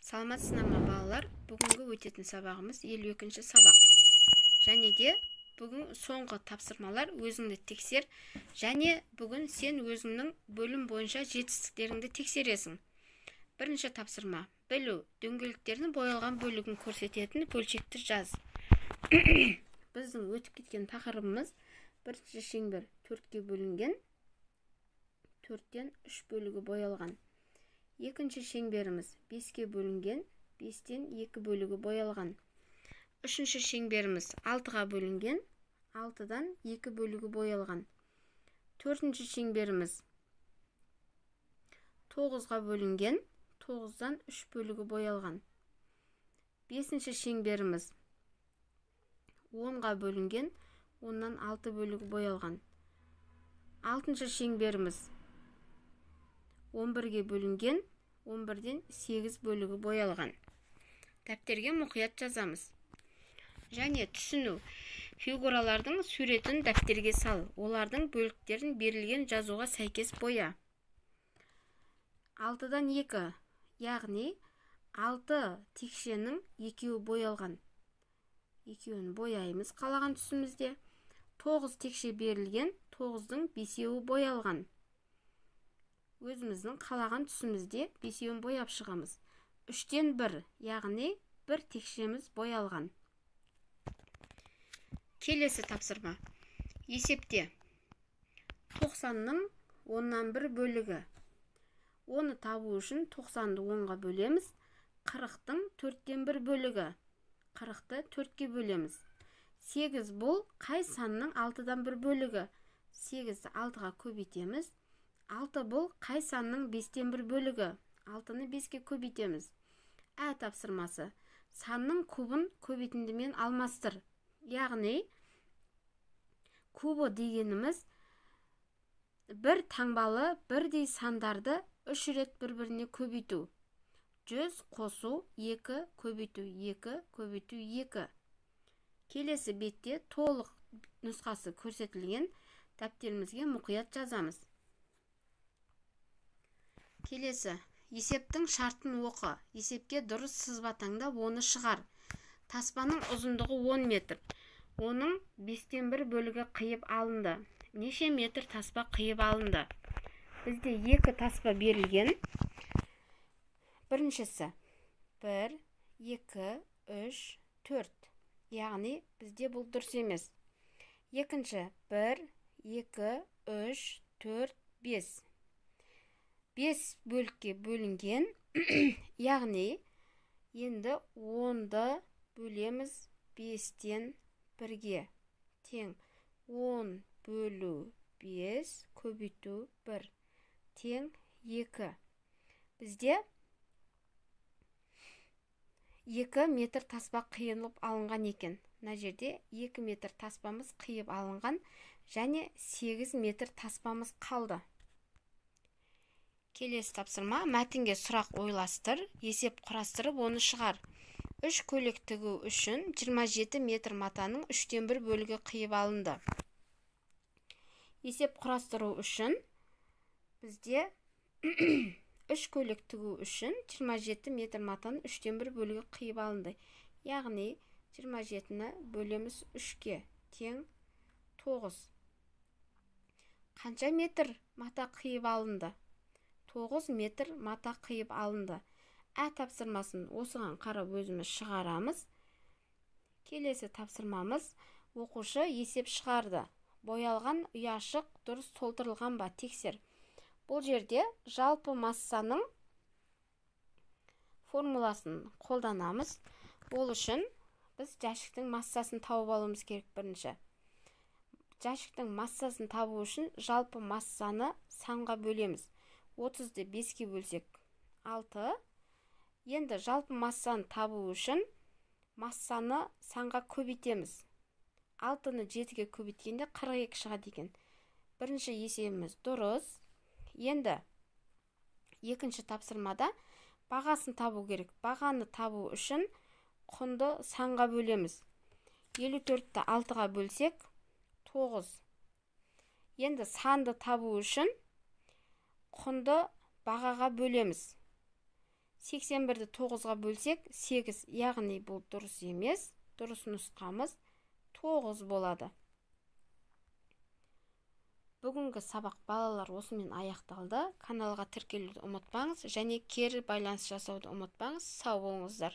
Саламатсыздар ма балалар? Бүгінгі өтетін сабағымыз 52-ші сабақ. Және де бүгін соңғы тапсырмалар өзіңді тексер. Және бүгін сен өзіңнің бөлім бойынша жетістіктеріңді тексересің. Бірінші тапсырма. Білу. Дөңгелектердің боялған бөлігін көрсететін бөлшекті жаз. Біздің өтіп кеткен тақырыбымыз бірінші шеңбер 4-ке бөлінген. 4-тен 3 бөлігі боялған. Екінші шеңберіміз 5-ке бөлінген, 5-тен 2 бөлігі боялған. Үшінші шеңберіміз 6-ға бөлінген, 6-дан 2 бөлігі боялған. Төртінші шеңберіміз 9-ға бөлінген, 9-дан 3 бөлігі боялған. Бесінші шеңберіміз 10-ға бөлінген, 10-нан 6 бөлігі боялған. Алтыншы шеңберіміз 11-ге бөлінген, 11-ден 8 бөлігі боялған. Дәптерге мұқият жазамыз. Және түсіну. Фигуралардың суретін дәптерге сал. Олардың бөліктерін берілген жазуға сәйкес боя. 6-дан 2, яғни 6 текшенің 2-і боялған. 2-ін бояймыз қалаған түсімізде. 9 текше берілген, 9-дың 5-і боялған. Өзіміздің қалаған түсімізде 5-ін бояп шығамыз. 3-тен 1, яғни 1 текшеміз боялған. Келесі тапсырма. Есепте. 90-ның 10-нан 1 бөлігі. 10-ны табу үшін 90-ды 10-ға бөлеміз. 40-тың 4-тен 1 бөлігі. 40-ты 4-ке бөлеміз. 8 бұл қай санның 6-дан 1 бөлігі. 8-ді 6-ға көбейтеміз. 6 бұл қай санның 5-тен 1 бөлігі. 6-ны 5-ке көбейтеміз. Тапсырмасы. Санның кубын көбейтіндімен алмастыр. Яғни, кубы дегеніміз бір таңбалы бірдей сандарды 3 рет бір-біріне көбейту. 100 қосу 2 көбейту 2 көбейту 2. Келесі бетте толық нұсқасы көрсетілген. Дәптерімізге мұқият жазамыз. Келесі. Есептің шартын оқы. Есепке дұрыс сызба таңдап оны шығар. Таспаның ұзындығы 10 метр. Оның 5-тен 1 бөлігі қиып алынды. Неше метр таспа қиып алынды? Бізде 2 таспа берілген. Біріншісі 1, 2, 3, 4. Яғни бізде бұл дұрыс емес. Екінші 1, 2, 3, 4, 5. 5 бөлікке бөлінген, яғни енді 10-ды бөлеміз 5-тен 1-ге. Тең 10 бөлу 5 көбейту 1 тең 2. Бізде 2 метр таспа қиылып алынған екен. Мына жерде 2 метр таспамыз қиып алынған және 8 метр таспамыз қалды. Келесі тапсырма. Мәтінге сұрақ ойластыр, есеп құрастырып, оны шығар. 3 көйлек тігу үшін 27 метр матаның 3-тен 1 бөлігі қиып алынды. Есеп құрастыру үшін бізде 3 көйлек тігу үшін 27 метр матаның 3-тен 1 бөлігі қиып алынды. Яғни 27-ні бөлеміз 3-ке тең 9. Қанша метр мата қиып алынды? 9 метр мата қиып алынды. Тапсырмасын осыған қарап өзіміз шығарамыз. Келесі тапсырмамыз. Оқушы есеп шығарды. Боялған ұяшық дұрыс толтырылған ба? Тексер. Бұл жерде жалпы массаның формуласын қолданамыз. Ол үшін біз жәшіктің массасын тауып алуымыз керек бірінші. Жәшіктің массасын табу үшін жалпы массаны санға бөлеміз. 30-ды 5-ке бөлсек 6. Енді жалпы массаны табу үшін массаны санға көбейтеміз. 6-ны 7-ге көбейткенде 42 шығады екен. Бірінші есебіміз дұрыс. Енді екінші тапсырмада бағасын табу керек. Бағаны табу үшін құнды санға бөлеміз. 54-ті 6-ға бөлсек 9. Енді санды табу үшін құнды бағаға бөлеміз. 81-ді 9-ға бөлсек 8, яғни бұл дұрыс емес. Дұрыс нұсқамыз 9 болады. Бүгінгі сабақ балалар осымен аяқталды. Каналға тіркелуді ұмытпаңыз және кері байланыс жасауды ұмытпаңыз. Сау болыңыздар.